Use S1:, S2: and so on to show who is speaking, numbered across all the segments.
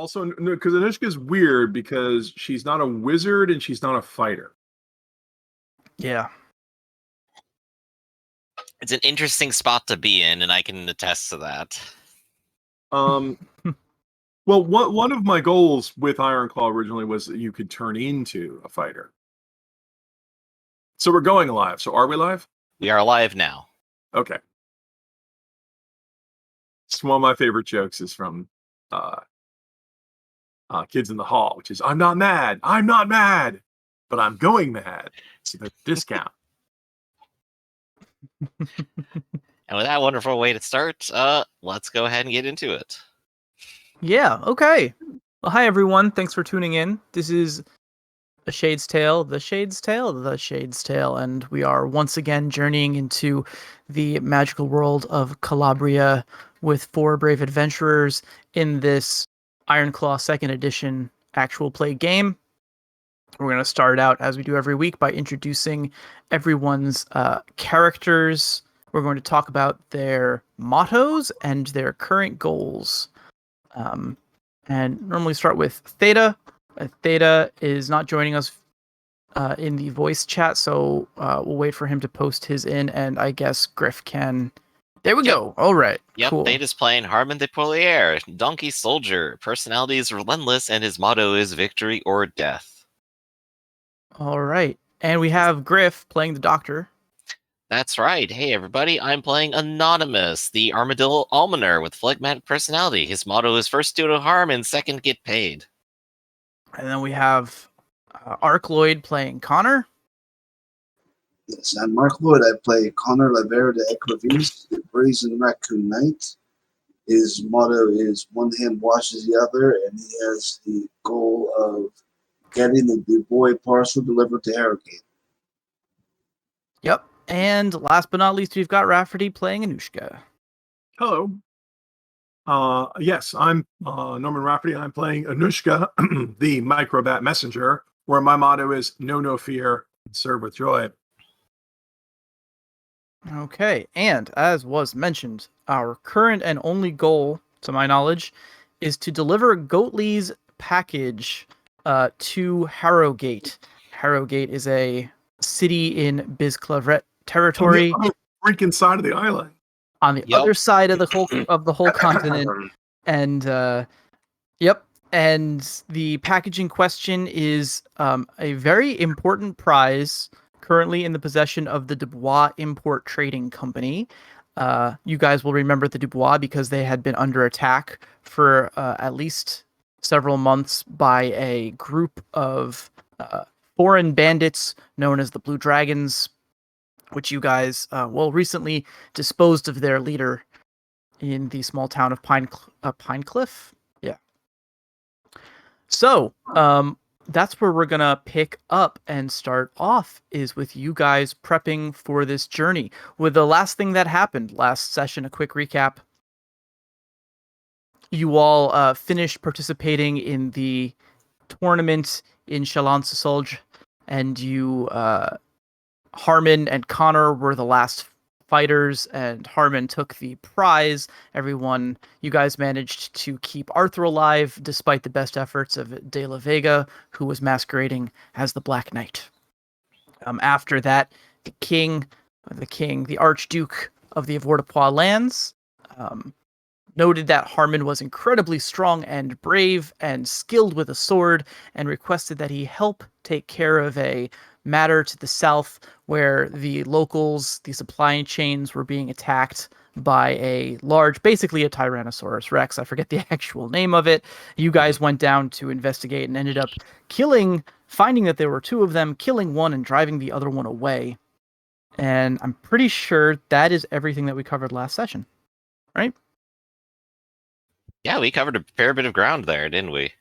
S1: Also, no, because Anushka's weird because she's not a wizard and she's not a fighter.
S2: Yeah.
S3: It's an interesting spot to be in, and I can attest to that.
S1: Well, one of my goals with Ironclaw originally was that you could turn into a fighter. So we're going live. So are we live?
S3: We are live now.
S1: Okay. It's one of my favorite jokes is from Kids in the Hall, which is, I'm not mad, but I'm going mad. So there's a discount.
S3: And with that wonderful way to start, let's go ahead and get into it.
S2: Yeah, okay. Well, hi everyone. Thanks for tuning in. This is A Shade's Tale, The Shade's Tale, The Shade's Tale, and we are once again journeying into the magical world of Calabria with 4 brave adventurers in this Ironclaw 2nd edition actual play game. We're going to start out, as we do every week, by introducing everyone's characters. We're going to talk about their mottos and their current goals. And normally start with Theta. Theta is not joining us in the voice chat, so we'll wait for him to post his in, and I guess Griff can... There we go. All right.
S3: Yep,
S2: cool.
S3: Theta's playing Harmon de Polier, donkey soldier. Personality is relentless, and his motto is victory or death.
S2: All right. And we have Griff playing the doctor.
S3: That's right. Hey, everybody. I'm playing Anonymous, the armadillo almoner with phlegmatic personality. His motto is first do no harm and second get paid.
S2: And then we have Arc Lloyd playing Connor.
S4: Yes, I'm Mark Lloyd. I play Connor Lavera de Equivise, the Brazen Raccoon Knight. His motto is one hand washes the other, and he has the goal of getting the Dubois parcel delivered to Harrogate.
S2: Yep. And last but not least, we've got Rafferty playing Anushka.
S1: Hello. Yes, I'm Norman Rafferty. I'm playing Anushka, the Microbat Messenger, where my motto is no fear, serve with joy.
S2: Okay, and as was mentioned, our current and only goal, to my knowledge, is to deliver Goatley's package to Harrogate. Harrogate is a city in Bizclavret territory.
S1: On the freaking side of the island.
S2: On the other side of the whole continent. And and the packaging question is a very important prize currently in the possession of the Dubois Import Trading Company. You guys will remember the Dubois because they had been under attack for at least several months by a group of foreign bandits known as the Blue Dragons, which you guys, recently disposed of their leader in the small town of Pinecliff. Yeah. So, that's where we're gonna pick up and start off, is with you guys prepping for this journey. With the last thing that happened last session, a quick recap. You all finished participating in the tournament in Chalon-sur-Saulge, and you... Harmon and Connor were the last fighters, and Harmon took the prize. You guys managed to keep Arthur alive, despite the best efforts of De La Vega, who was masquerading as the Black Knight. After that, the Archduke of the Avoirdupois lands, noted that Harmon was incredibly strong and brave and skilled with a sword, and requested that he help take care of a matter to the south where the locals, the supply chains, were being attacked by basically a Tyrannosaurus Rex. I forget the actual name of it. You guys went down to investigate and ended up finding that there were 2 of them, killing one and driving the other one away. And I'm pretty sure that is everything that we covered last session, right?
S3: Yeah, we covered a fair bit of ground there, didn't we?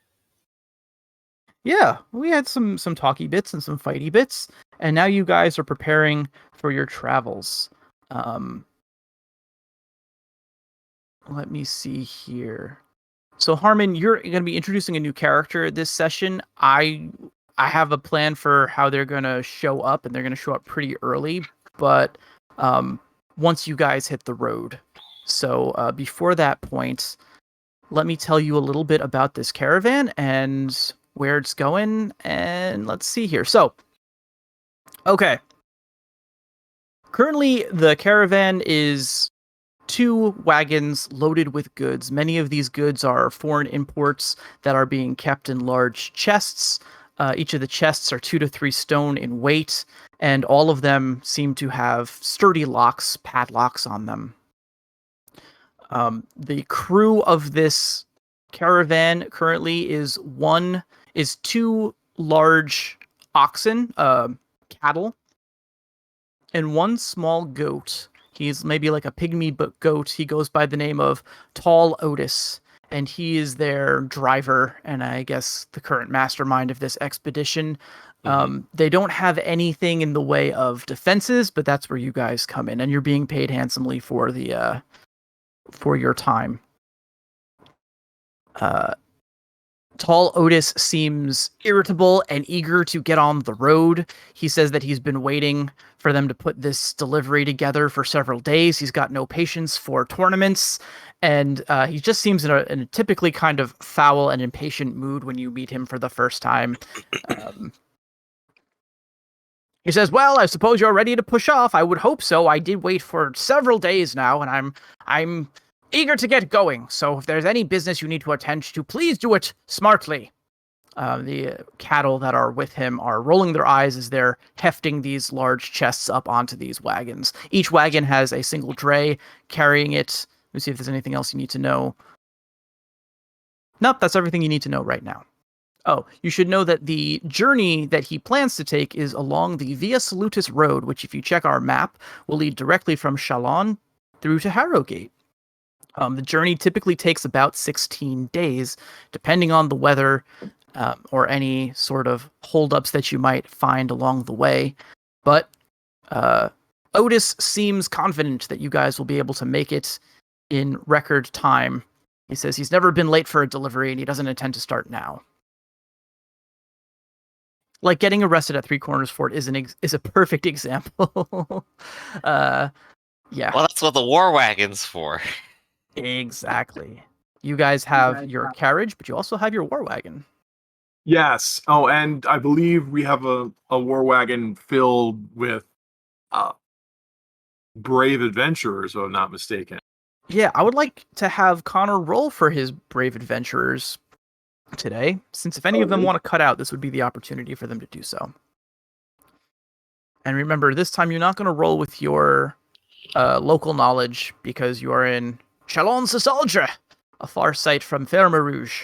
S2: Yeah, we had some talky bits and some fighty bits, and now you guys are preparing for your travels. Let me see here. So Harmon, you're going to be introducing a new character this session. I have a plan for how they're going to show up, and they're going to show up pretty early, but once you guys hit the road. So before that point, let me tell you a little bit about this caravan and where it's going. And let's see here. So, okay. Currently, the caravan is 2 wagons loaded with goods. Many of these goods are foreign imports that are being kept in large chests. Each of the chests are 2 to 3 stone in weight, and all of them seem to have sturdy locks, padlocks on them. The crew of this caravan currently is 2 large oxen, cattle, and 1 small goat. He's maybe like a pygmy goat. He goes by the name of Tall Otis, and he is their driver and I guess the current mastermind of this expedition. They don't have anything in the way of defenses, but that's where you guys come in, and you're being paid handsomely for the for your time. Tall Otis seems irritable and eager to get on the road. He says that he's been waiting for them to put this delivery together for several days. He's got no patience for tournaments, and he just seems in a typically kind of foul and impatient mood when you meet him for the first time. He says, "Well, I suppose you're ready to push off. I would hope so. I did wait for several days now, and I'm eager to get going. So if there's any business you need to attend to, please do it smartly." The cattle that are with him are rolling their eyes as they're hefting these large chests up onto these wagons. Each wagon has a single dray carrying it. Let me see if there's anything else you need to know. Nope, that's everything you need to know right now. Oh, you should know that the journey that he plans to take is along the Via Salutis Road, which, if you check our map, will lead directly from Chalon through to Harrogate. The journey typically takes about 16 days, depending on the weather or any sort of holdups that you might find along the way. But Otis seems confident that you guys will be able to make it in record time. He says he's never been late for a delivery, and he doesn't intend to start now. Like getting arrested at Three Corners Fort is a perfect example. Yeah.
S3: Well, that's what the war wagon's for.
S2: Exactly. You guys have your carriage, but you also have your war wagon.
S1: Yes. Oh, and I believe we have a war wagon filled with brave adventurers, if I'm not mistaken.
S2: Yeah, I would like to have Connor roll for his brave adventurers today, since if any of them want to cut out, this would be the opportunity for them to do so. And remember, this time you're not going to roll with your local knowledge, because you are in Chalon-sur-Saulge, a far sight from Ferme-Rouge.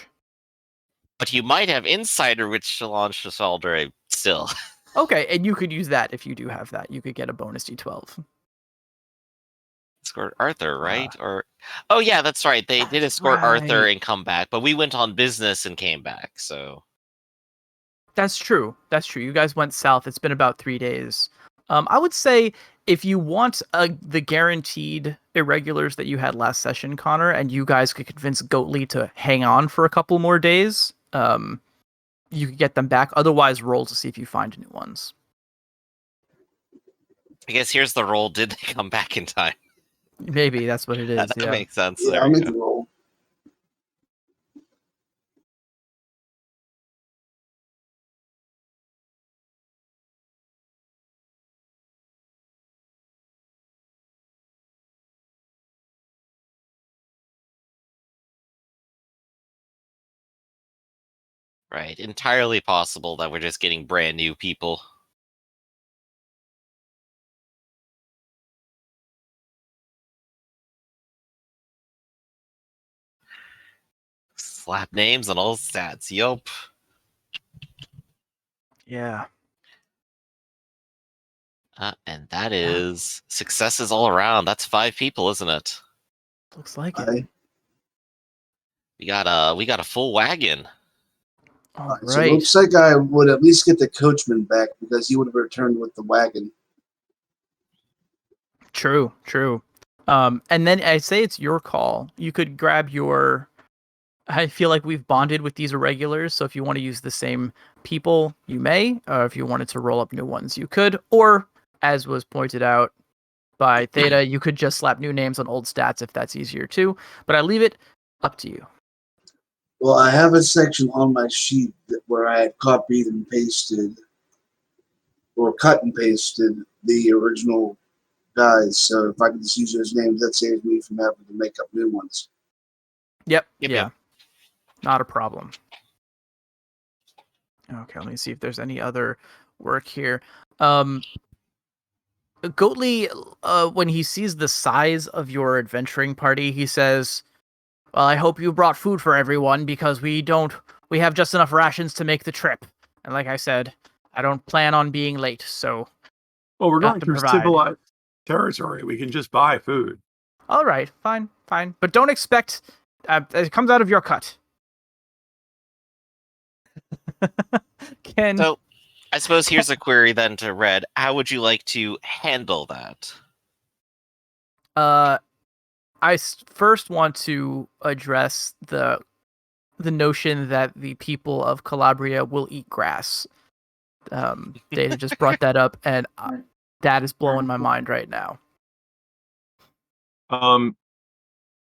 S3: But you might have insider with Chalon-sur-Saulge still.
S2: Okay, and you could use that if you do have that. You could get a bonus D12.
S3: Escort Arthur, right? Oh yeah, that's right. They did escort Arthur and come back, but we went on business and came back. So
S2: that's true. That's true. You guys went south. It's been about 3 days. I would say if you want the guaranteed irregulars that you had last session, Connor, and you guys could convince Goatly to hang on for a couple more days, you could get them back. Otherwise, roll to see if you find new ones.
S3: I guess here's the roll. Did they come back in time?
S2: Maybe that's what it is.
S3: That makes sense.
S4: Yeah, I'll make the roll.
S3: Right. Entirely possible that we're just getting brand new people. Slap names on all stats. Yup.
S2: Yeah.
S3: And that is successes all around. That's 5 people, isn't it?
S2: Looks like it.
S3: We got a full wagon.
S2: All right.
S4: So it looks like I would at least get the coachman back, because he would have returned with the wagon.
S2: True. And then I say it's your call. You could grab your... I feel like we've bonded with these irregulars, so if you want to use the same people, you may. If you wanted to roll up new ones, you could. Or, as was pointed out by Theta, you could just slap new names on old stats if that's easier too. But I leave it up to you.
S4: Well, I have a section on my sheet where I copied and pasted, or cut and pasted, the original guys. So if I can just use those names, that saves me from having to make up new ones.
S2: Yep.
S3: Yep,
S2: Yeah.
S3: yep.
S2: Not a problem. Okay, let me see if there's any other work here. Goatley, when he sees the size of your adventuring party, he says, "Well, I hope you brought food for everyone because we have just enough rations to make the trip. And like I said, I don't plan on being late, so
S1: Well, we're
S2: got
S1: going
S2: to
S1: through
S2: provide."
S1: civilized territory. We can just buy food.
S2: All right, fine. But don't expect it comes out of your cut. Ken,
S3: So, I suppose here's a query then to Red. How would you like to handle that?
S2: first want to address the notion that the people of Calabria will eat grass. Data just brought that up, and that is blowing my mind right now.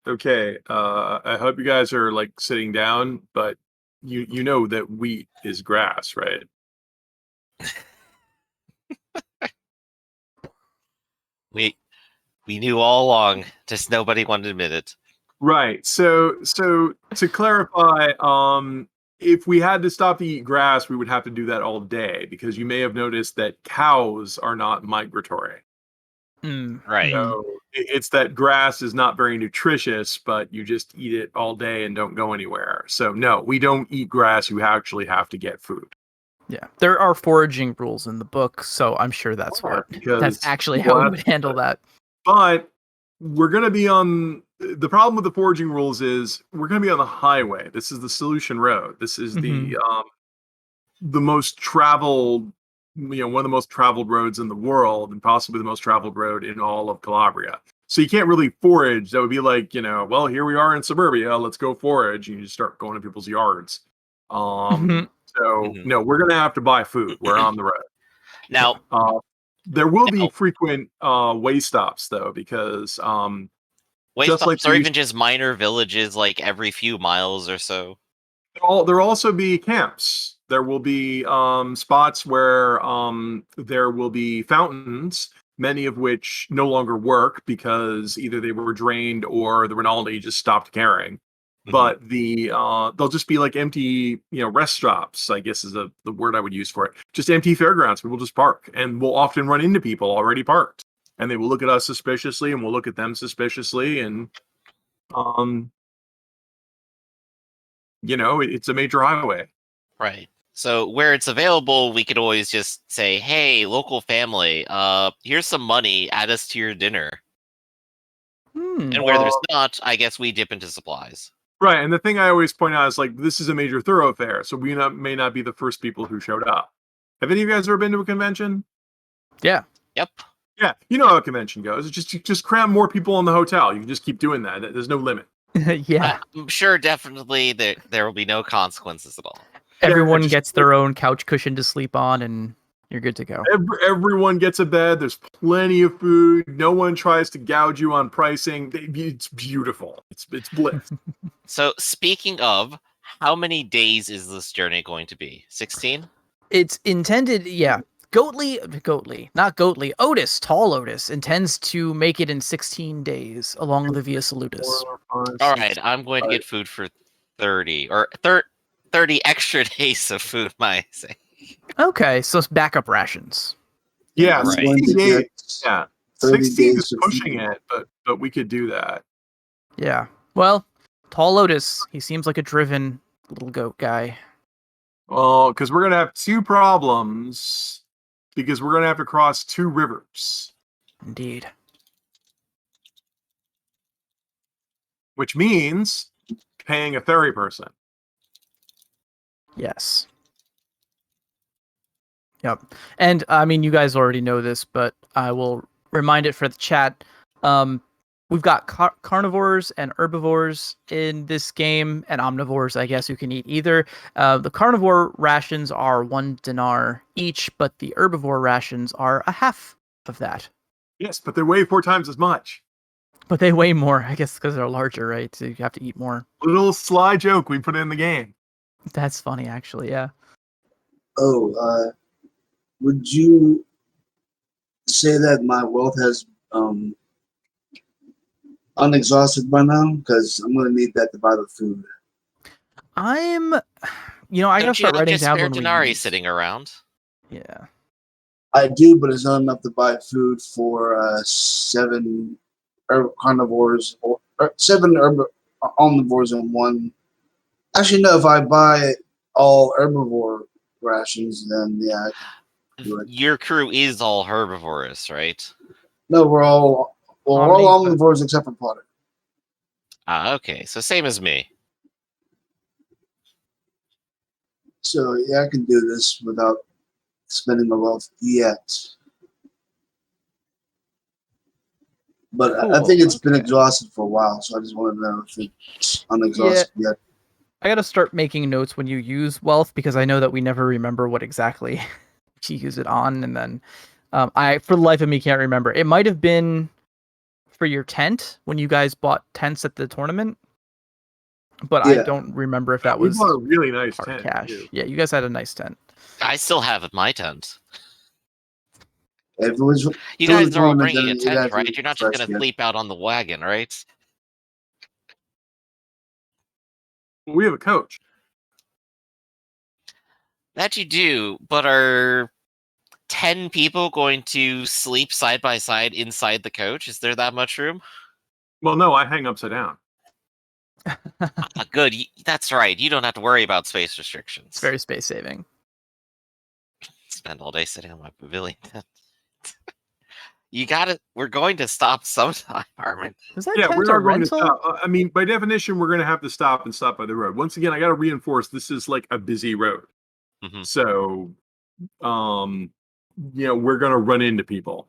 S1: Okay. I hope you guys are like sitting down, but you know that wheat is grass, right?
S3: We knew all along, just nobody wanted to admit it.
S1: Right. So to clarify, if we had to stop to eat grass, we would have to do that all day because you may have noticed that cows are not migratory.
S3: Right.
S1: So it's that grass is not very nutritious, but you just eat it all day and don't go anywhere. So no, we don't eat grass. You actually have to get food.
S2: Yeah, there are foraging rules in the book, so I'm sure that's
S1: because
S2: actually how we would handle that.
S1: But we're going to be on the problem with the foraging rules is we're going to be on the highway. This is the Solution Road. This is the most traveled, one of the most traveled roads in the world, and possibly the most traveled road in all of Calabria. So you can't really forage. That would be like, well, here we are in suburbia. Let's go forage. And you just start going to people's yards. So no, we're going to have to buy food. We're on the road.
S3: Now,
S1: there will be frequent way stops though, because
S3: way
S1: just
S3: stops
S1: like
S3: or even just minor villages like every few miles or so.
S1: There'll also be camps. There will be spots where there will be fountains, many of which no longer work because either they were drained or the Rinaldi just stopped caring. But they'll just be like empty, rest stops, I guess is the word I would use for it. Just empty fairgrounds. People just park, and we'll often run into people already parked, and they will look at us suspiciously, and we'll look at them suspiciously, and it's a major highway.
S3: Right. So where it's available, we could always just say, "Hey, local family, here's some money. Add us to your dinner." And where there's not, I guess we dip into supplies.
S1: Right, and the thing I always point out is like this is a major thoroughfare, so we may not be the first people who showed up. Have any of you guys ever been to a convention?
S2: Yeah.
S3: Yep.
S1: Yeah, you know how a convention goes. It's just cram more people in the hotel. You can just keep doing that. There's no limit.
S2: Yeah.
S3: I'm sure definitely there will be no consequences at all.
S2: Everyone gets their own couch cushion to sleep on, and you're good to go.
S1: Everyone gets a bed. There's plenty of food. No one tries to gouge you on pricing. It's beautiful. It's bliss.
S3: So speaking of, how many days is this journey going to be? 16?
S2: It's intended, yeah. Not Goatley. Otis, tall Otis, intends to make it in 16 days along the Via Salutis.
S3: All right, I'm going to get food for 30 or 30 extra days of food, my say.
S2: Okay, so it's backup rations.
S1: Yeah,
S3: Right.
S1: 16 days. Yeah, 16 is
S4: days
S1: pushing it, but we could do that.
S2: Yeah. Well, tall Otis, he seems like a driven little goat guy.
S1: Well, because we're gonna have two problems. Because we're gonna have to cross two rivers.
S2: Indeed.
S1: Which means paying a ferry person.
S2: Yes. Yep. And I mean, you guys already know this, but I will remind it for the chat. We've got carnivores and herbivores in this game, and omnivores, I guess, who can eat either. The carnivore rations are 1 dinar each, but the herbivore rations are a half of that.
S1: Yes, but they weigh 4 times as much.
S2: But they weigh more, I guess, because they're larger, right? So you have to eat more.
S1: Little sly joke we put in the game.
S2: That's funny, actually. Yeah.
S4: Oh, would you say that my wealth has unexhausted by now? Because I'm going to need that to buy the food.
S2: I gotta
S3: Don't you
S2: start
S3: have
S2: writing
S3: just
S2: down
S3: spare
S2: when we
S3: denarii
S2: use.
S3: sitting around?
S2: Yeah.
S4: I do, but it's not enough to buy food for 7 carnivores or 7 omnivores and 1. Actually, no. If I buy all herbivore rations, then yeah, I can do it.
S3: Your crew is all herbivorous, right?
S4: No, we're all
S2: Omni-
S4: omnivores except for Potter.
S3: Okay, so same as me.
S4: So yeah, I can do this without spending my wealth yet. But I
S2: Cool,
S4: think it's been
S2: okay.
S4: exhausted for a while, so I just want to know if it's unexhausted yet.
S2: I gotta start making notes when you use wealth because I know that we never remember what exactly to use it on, and then I, for the life of me, can't remember. It might have been for your tent when you guys bought tents at the tournament, but I
S4: Yeah.
S2: don't remember if that
S1: We
S2: was
S1: bought a really nice
S2: hard
S1: tent.
S2: cash.
S1: Too.
S2: Yeah, you guys had a nice tent.
S3: I still have my tent.
S4: If it was
S3: You
S4: through the
S3: guys are all
S4: tournament,
S3: bringing a
S4: then it
S3: tent,
S4: has to
S3: right?
S4: be
S3: You're not just
S4: fresh
S3: gonna
S4: yet.
S3: sleep out on the wagon, right?
S1: We have a coach.
S3: That you do, but are 10 people going to sleep side by side inside the coach? Is there that much room?
S1: Well, no, I hang upside down.
S3: Good. That's right. You don't have to worry about space restrictions.
S2: It's very space saving.
S3: Spend all day sitting on my pavilion tent. You got it. We're going to stop sometime, Armin.
S2: Is that
S1: Yeah,
S2: tent
S1: we
S2: a
S1: are going to
S2: rental?
S1: stop. I mean, by definition, we're going to have to stop and stop by the road. Once again, I got to reinforce this is like a busy road.
S3: Mm-hmm.
S1: So, we're going to run into people.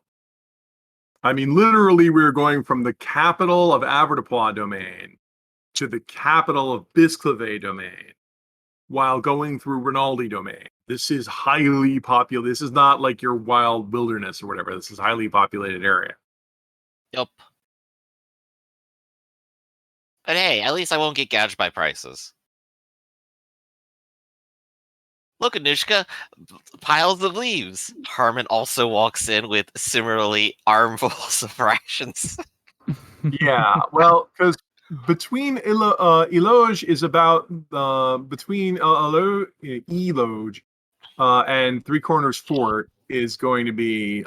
S1: I mean, literally, we're going from the capital of Averdapois domain to the capital of Bisclave domain while going through Rinaldi domain. This is highly populated. This is not like your wild wilderness or whatever. This is highly populated area.
S3: Yep. But hey, at least I won't get gouged by prices. Look, Anushka, piles of leaves. Harmon also walks in with similarly armfuls of rations.
S1: Yeah, well, because between Eloge is about between Eloge and Three Corners Fort is going to be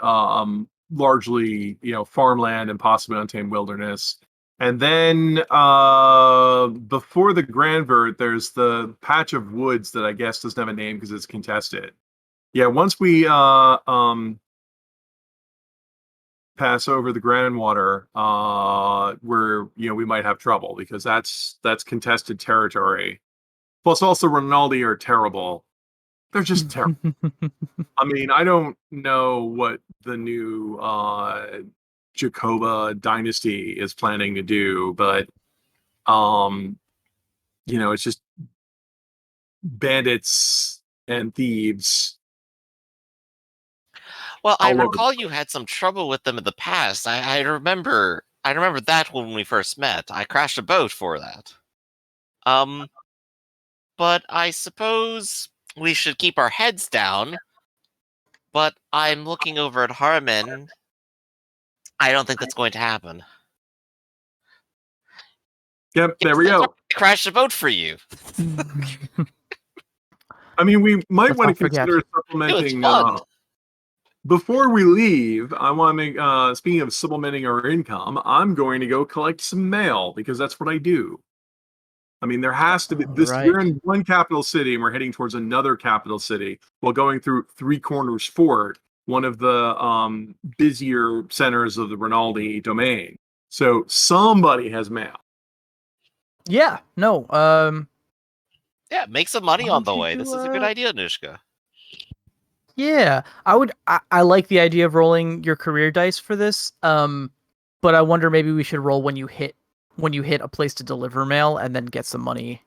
S1: largely farmland and possibly untamed wilderness. And then before the Granvert, there's the patch of woods that I guess doesn't have a name because it's contested. Yeah, once we pass over the Grandwater, where we might have trouble because that's contested territory. Plus, also Rinaldi are terrible. They're just terrible. I mean, I don't know what the new Jakoba dynasty is planning to do, but it's just bandits and thieves.
S3: Well, I recall you had some trouble with them in the past. I remember that when we first met. I crashed a boat for that. But I suppose we should keep our heads down. But I'm looking over at Harmon. I don't think that's going to happen.
S1: Yep, there we go.
S3: I crashed a boat for you.
S1: I mean, we might
S2: Let's
S1: want
S2: not
S1: to
S2: forget.
S1: consider
S3: It was
S1: supplementing.
S3: fun.
S1: Before we leave, I want to make. Speaking of supplementing our income, I'm going to go collect some mail because that's what I do. I mean, there has to be this.
S2: Right.
S1: We're in one capital city, and we're heading towards another capital city while going through Three Corners Fort, one of the busier centers of the Rinaldi domain. So somebody has mail.
S2: Yeah. No.
S3: Yeah, make some money
S2: Why
S3: on the
S2: don't you
S3: way. This is a good idea, Nushka.
S2: Yeah, I like the idea of rolling your career dice for this. But I wonder maybe we should roll when you hit a place to deliver mail and then get some money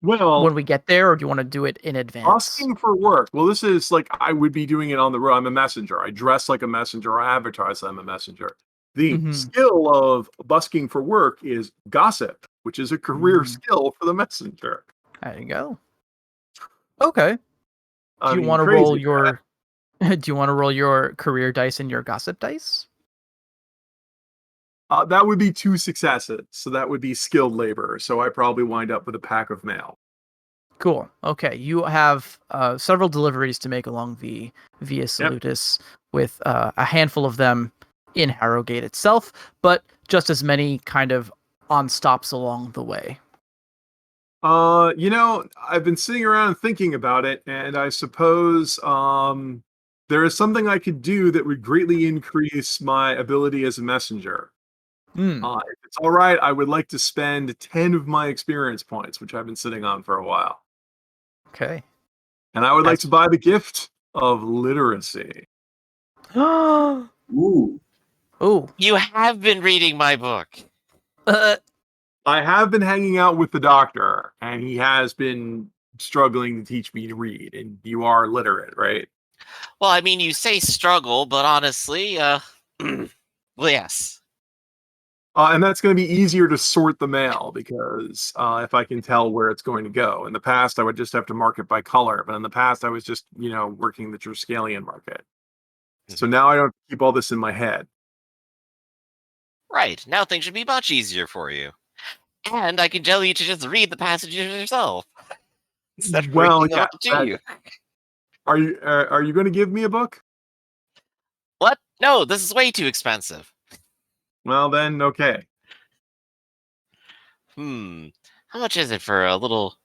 S1: Well,
S2: when we get there, or do you want to do it in advance?
S1: asking for work. Well, this is like I would be doing it on the road. I'm a messenger. I dress like a messenger. I advertise I'm a messenger. The
S2: Mhm.
S1: skill of busking for work is gossip, which is a career
S2: Mm.
S1: skill for the messenger.
S2: There you go. Okay.
S1: I
S2: Do you
S1: mean,
S2: want to
S1: crazy,
S2: roll
S1: right?
S2: your do you want to roll your career dice and your gossip dice?
S1: That would be 2 successes, so that would be skilled labor. So I probably wind up with a pack of mail.
S2: Cool. Okay. You have several deliveries to make along the Via Salutis, with a handful of them in Harrogate itself, but just as many kind of on stops along the way.
S1: I've been sitting around thinking about it, and I suppose there is something I could do that would greatly increase my ability as a messenger.
S2: Hmm.
S1: If it's all right, I would like to spend 10 of my experience points, which I've been sitting on for a while.
S2: Okay.
S1: And I would like
S2: That's-
S1: to buy the gift of literacy.
S2: Oh.
S4: Ooh.
S3: You have been reading my book.
S1: I have been hanging out with the doctor, and he has been struggling to teach me to read, and you are literate, right?
S3: Well, I mean, you say struggle, but honestly, well, yes.
S1: And that's going to be easier to sort the mail because if I can tell where it's going to go. In the past, I would just have to mark it by color, but in the past, I was just, working the Triskellion market. So now I don't keep all this in my head.
S3: Right, now things should be much easier for you. And I can tell you to just read the passages yourself. Instead of
S1: Well,
S3: reading them
S1: yeah.
S3: out to you.
S1: Are you going to give me a book?
S3: What? No, this is way too expensive.
S1: Well, then, okay.
S3: How much is it for a little...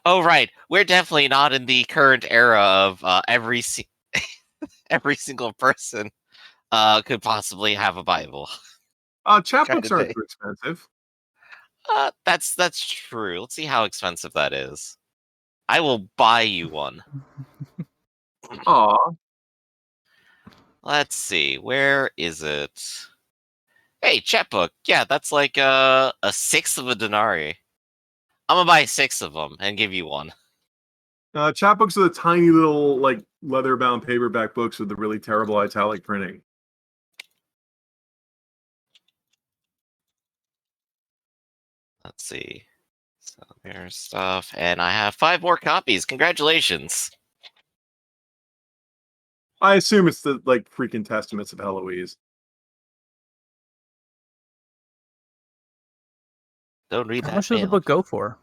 S3: Oh, right. We're definitely not in the current era of every single person could possibly have a Bible.
S1: Chapbooks
S3: Kinda
S1: aren't
S3: thing.
S1: too expensive.
S3: That's true. Let's see how expensive that is. I will buy you one.
S1: Aw.
S3: Let's see. Where is it? Hey, chapbook. Yeah, that's like a sixth of a denarii. I'm gonna buy 6 of them and give you one.
S1: Chapbooks are the tiny little, like, leather-bound paperback books with the really terrible italic printing.
S3: Let's see. So there's stuff, and I have 5 more copies. Congratulations.
S1: I assume it's the, like, freaking Testaments of Heloise.
S3: Don't read
S2: How
S3: that
S2: much does the
S3: mail.
S2: book go for?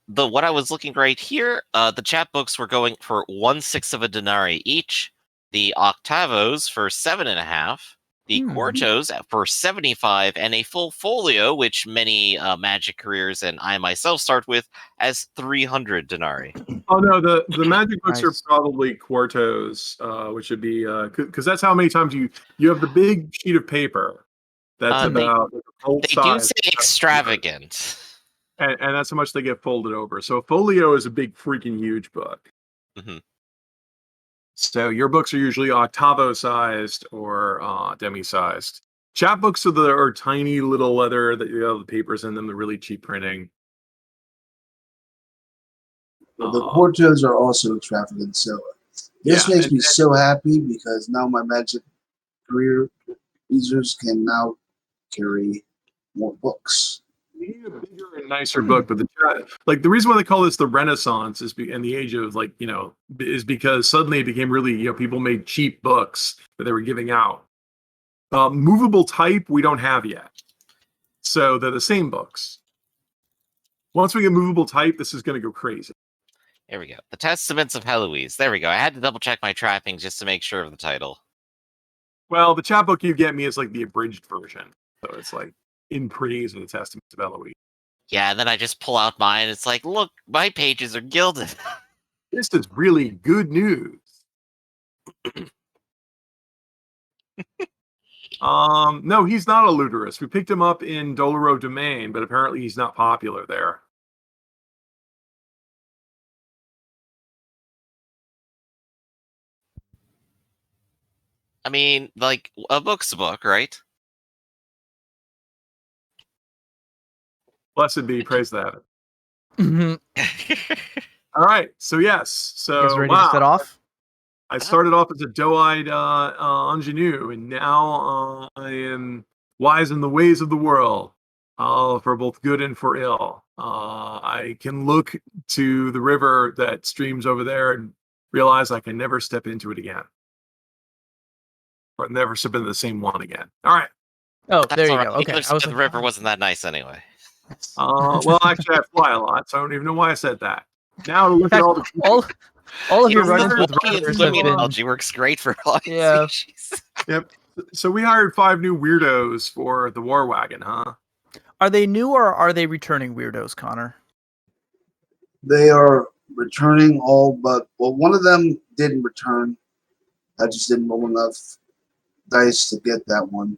S3: The what I was looking right here, the chapbooks were going for 1/6 of a denarii each. The octavos for 7.5. The quartos for 75, and a full folio, which many magic careers and I myself start with, as 300 denarii.
S1: Oh no, the magic books are
S2: Nice.
S1: probably quartos, which would be because that's how many times you have the big sheet of paper that's about like, a full
S3: They do
S1: size,
S3: say extravagant.
S1: and that's how much they get folded over. So a folio is a big freaking huge book.
S3: Mhm.
S1: So your books are usually octavo sized or demi sized. Chapbooks are tiny little leather that you have the papers in them, the really cheap printing.
S4: Well, the quartos are also extravagant, so this makes me so happy because now my magic career users can now carry more books.
S1: We need a bigger and nicer book, but the reason why they call this the Renaissance and the age of is because suddenly it became really people made cheap books that they were giving out. Movable type we don't have yet, so they're the same books. Once we get movable type, this is going to go crazy.
S3: Here we go. The Testaments of Heloise. There we go. I had to double check my trappings just to make sure of the title.
S1: Well, the chapbook you get me is like the abridged version, so it's like in praise of the Testaments of Eloise.
S3: Yeah, and then I just pull out mine. It's like, look, my pages are gilded.
S1: This is really good news. No, he's not a luterist. We picked him up in Doloro Domain, but apparently he's not popular there.
S3: I mean, like, a book's a book, right?
S1: Blessed be, praise that.
S2: You
S1: All right, so yes, so
S2: guys ready to set off?
S1: I started off as a doe-eyed ingenue, and now I am wise in the ways of the world, for both good and for ill. I can look to the river that streams over there and realize I can never step into it again, or never step into the same one again. All right.
S2: Oh,
S3: That's
S2: there you
S3: all
S2: go.
S3: right.
S2: Okay,
S3: English
S2: I was
S3: the
S2: like,
S3: river
S2: oh,
S3: wasn't that nice anyway.
S1: Well, actually, I fly a lot, so I don't even know why I said that. Now to
S2: in
S1: look at
S2: fact,
S1: all the
S2: all of
S3: You
S2: your
S3: know,
S2: run-ins with
S3: walking and
S2: rivers have
S3: swimming
S2: been,
S3: analogy works great for all
S2: Yeah.
S3: species.
S1: Yep. So we hired 5 new weirdos for the war wagon, huh?
S2: are they new or are they returning weirdos, Connor?
S4: They are returning all but, well, one of them didn't return. I just didn't roll enough dice to get that one.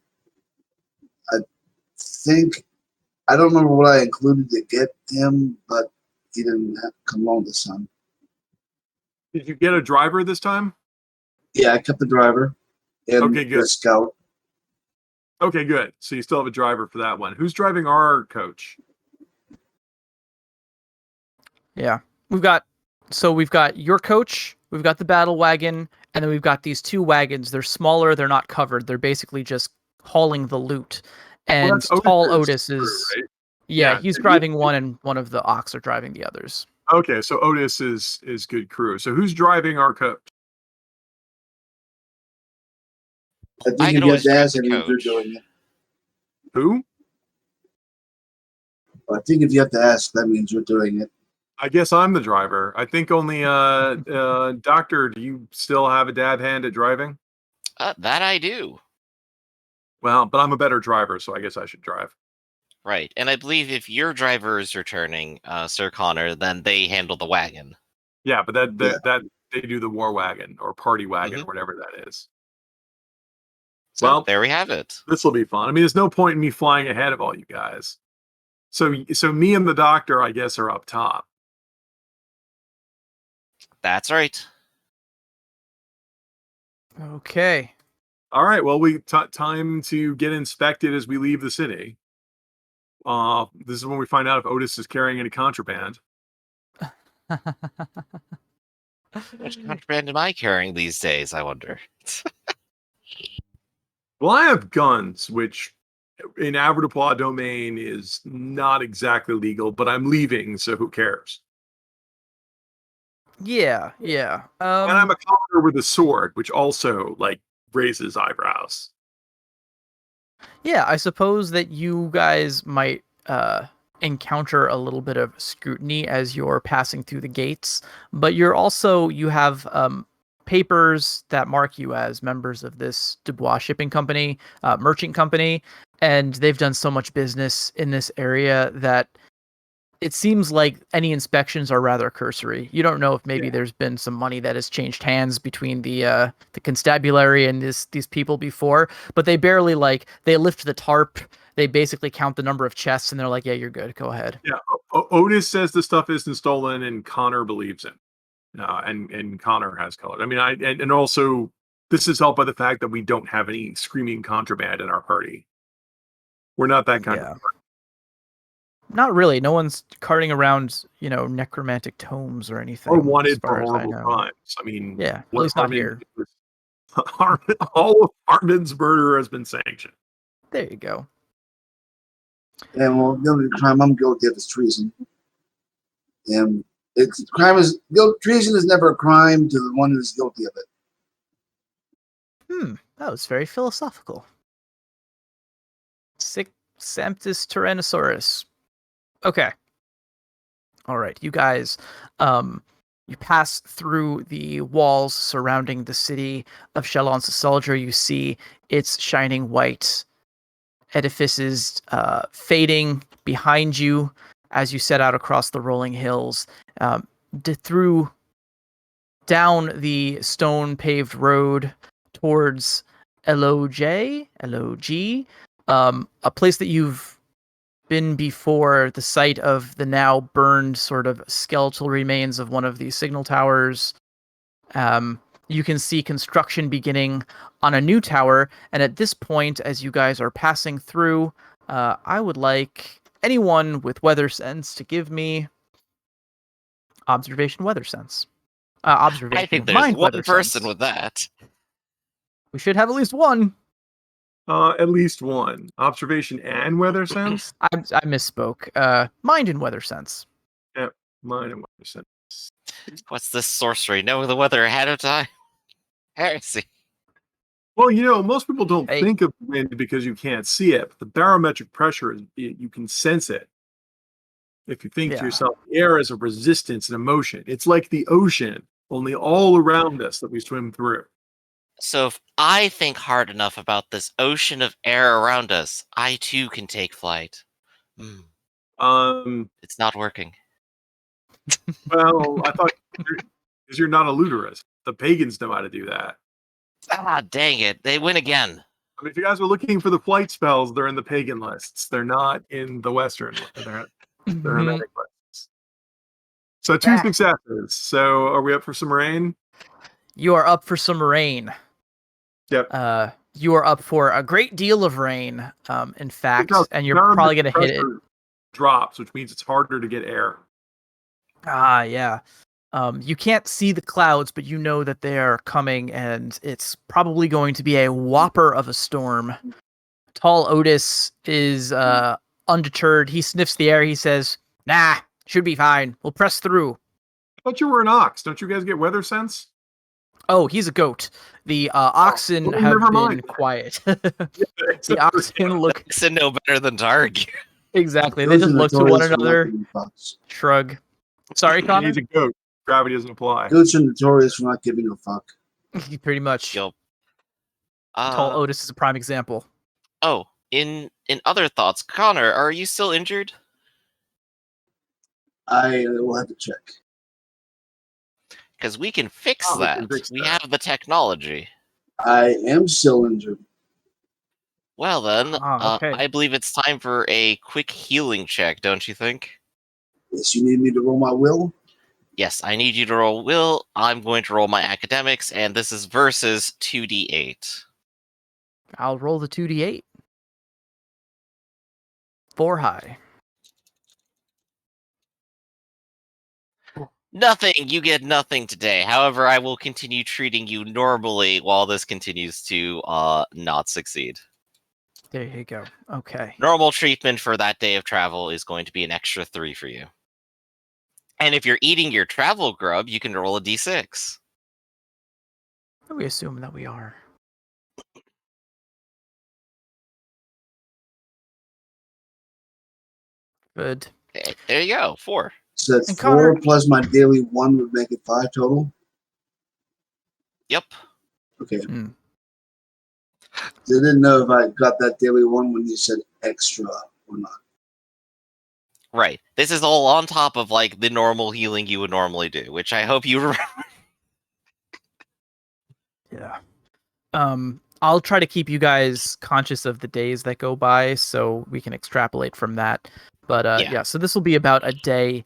S4: I think, I don't remember what I included to get him, but he didn't come along this time.
S1: Did you get a driver this time?
S4: Yeah, I kept the driver and
S1: Okay, good.
S4: the scout.
S1: Okay, good. So you still have a driver for that one. Who's driving our coach?
S2: Yeah. We've got your coach, we've got the battle wagon, and then we've got these 2 wagons. They're smaller, they're not covered. They're basically just hauling the loot. And
S1: that's
S2: tall
S1: Otis's
S2: Otis is
S1: crew, right?
S2: Yeah,
S1: Yeah,
S2: he's
S1: so
S2: driving one and one of the ox are driving the others.
S1: Okay, so Otis is good crew. So who's driving our coach?
S4: I
S3: I
S4: think
S3: could
S4: if you have
S3: always
S4: to
S3: drive
S4: ask,
S3: the
S4: that means you're
S3: coach.
S4: doing it.
S1: Who?
S4: I think if you have to ask, that means you're doing it.
S1: I guess I'm the driver. I think only Doctor, do you still have a dab hand at driving?
S3: That I do.
S1: Well, but I'm a better driver, so I guess I should drive.
S3: Right. And I believe if your driver is returning, Sir Connor, then they handle the wagon.
S1: Yeah, but that they do the war wagon or party wagon or whatever that is.
S3: So
S1: Well,
S3: there we have it.
S1: This will be fun. I mean, there's no point in me flying ahead of all you guys. So me and the Doctor, I guess, are up top.
S3: That's right.
S2: Okay.
S1: All right. Well, time to get inspected as we leave the city. This is when we find out if Otis is carrying any contraband.
S3: How much contraband am I carrying these days, I wonder?
S1: Well, I have guns, which in Avoirdupois domain is not exactly legal, but I'm leaving, so who cares?
S2: Yeah.
S1: And I'm a commoner with a sword, which also raises eyebrows.
S2: Yeah, I suppose that you guys might encounter a little bit of scrutiny as you're passing through the gates, but you have papers that mark you as members of this Dubois shipping company, merchant company, and they've done so much business in this area that it seems like any inspections are rather cursory. You don't know if maybe there's been some money that has changed hands between the constabulary and these people before, but they barely they lift the tarp. They basically count the number of chests and they're like, yeah, you're good. Go ahead.
S1: Yeah. Otis says the stuff isn't stolen and Connor believes him. And Connor has color. I mean, and also this is helped by the fact that we don't have any screaming contraband in our party. We're not that kind of party.
S2: Not really. No one's carting around, necromantic tomes or anything.
S1: Or wanted
S2: as far
S1: for
S2: as I
S1: horrible
S2: know.
S1: crimes. I mean,
S2: Yeah, at least not here.
S1: All of Armin's murder has been sanctioned.
S2: There you go.
S4: And well, the only crime I'm guilty of is treason. And treason is never a crime to the one who's guilty of it.
S2: That was very philosophical. Sic Sanctus Tyrannosaurus. Okay. All right, you guys, you pass through the walls surrounding the city of Chalons-Soldier. You see its shining white edifices fading behind you as you set out across the rolling hills, through down the stone-paved road towards LOG, a place that you've been before, the site of the now burned sort of skeletal remains of one of the signal towers. You can see construction beginning on a new tower, and at this point, as you guys are passing through, I would like anyone with weather sense to give me observation weather sense. Observation.
S3: I think there's
S2: mind
S3: one
S2: weather
S3: person
S2: sense.
S3: with that.
S2: We should have at least one.
S1: At least one. Observation and weather sense?
S2: I misspoke. Mind and weather sense.
S1: Yep, mine and weather sense.
S3: What's this sorcery? Knowing the weather ahead of time? Heresy.
S1: Well, most people don't
S2: Hey.
S1: think of wind because you can't see it. But the barometric pressure, you can sense it. If you think to yourself, air is a resistance and a motion. It's like the ocean, only all around us that we swim through.
S3: So if I think hard enough about this ocean of air around us, I too can take flight. It's not working.
S1: Well, I thought because you're not a luterist. The pagans know how to do that.
S3: Ah, dang it. They win again.
S1: I mean, if you guys are looking for the flight spells, they're in the pagan lists. They're not in the Western. They're in the Hermetic lists. So 2 successes. So are we up for some rain?
S2: You are up for some rain.
S1: Yep.
S2: You are up for a great deal of rain, in fact, and you're
S1: None of
S2: probably
S1: the
S2: going to hit it.
S1: pressure drops, which means it's harder to get air.
S2: Ah, yeah. You can't see the clouds, but you know that they are coming, and it's probably going to be a whopper of a storm. Tall Otis is undeterred. He sniffs the air. He says, "Nah, should be fine. We'll press through."
S1: I thought you were an ox. Don't you guys get weather sense?
S2: Oh, he's a goat. The oxen
S1: well,
S2: have
S1: never
S2: been
S1: mind.
S2: quiet. The oxen look
S3: Oxen know better than to argue.
S2: exactly. They just look to one another, shrug. Sorry, Connor.
S1: He's a goat. Gravity doesn't apply.
S4: Goats are notorious for not giving a fuck.
S2: Pretty much.
S3: Yup.
S2: Tall Otis is a prime example.
S3: Oh, in other thoughts, Connor, are you still injured?
S4: I will have to check.
S3: Because we can fix
S1: Oh, we
S3: that.
S1: can fix
S3: We
S1: that.
S3: have the technology.
S4: I am still injured.
S3: Well then,
S2: Okay.
S3: I believe it's time for a quick healing check, don't you think?
S4: Yes, you need me to roll my will?
S3: Yes, I need you to roll will. I'm going to roll my academics, and this is versus 2d8.
S2: I'll roll the 2d8. 4 high.
S3: Nothing! You get nothing today. However, I will continue treating you normally while this continues to not succeed.
S2: There you go. Okay.
S3: Normal treatment for that day of travel is going to be an extra 3 for you. And if you're eating your travel grub, you can roll a d6.
S2: We assume that we are. Good.
S3: Okay, there you go, 4.
S4: So that's
S2: And
S4: 4
S2: Connor-
S4: plus my daily 1 would make it 5 total?
S3: Yep.
S4: Okay.
S2: Hmm.
S4: I didn't know if I got that daily 1 when you said extra or not.
S3: Right. This is all on top of like the normal healing you would normally do, which I hope you remember.
S2: Yeah. I'll try to keep you guys conscious of the days that go by so we can extrapolate from that. But yeah, so this will be about a day.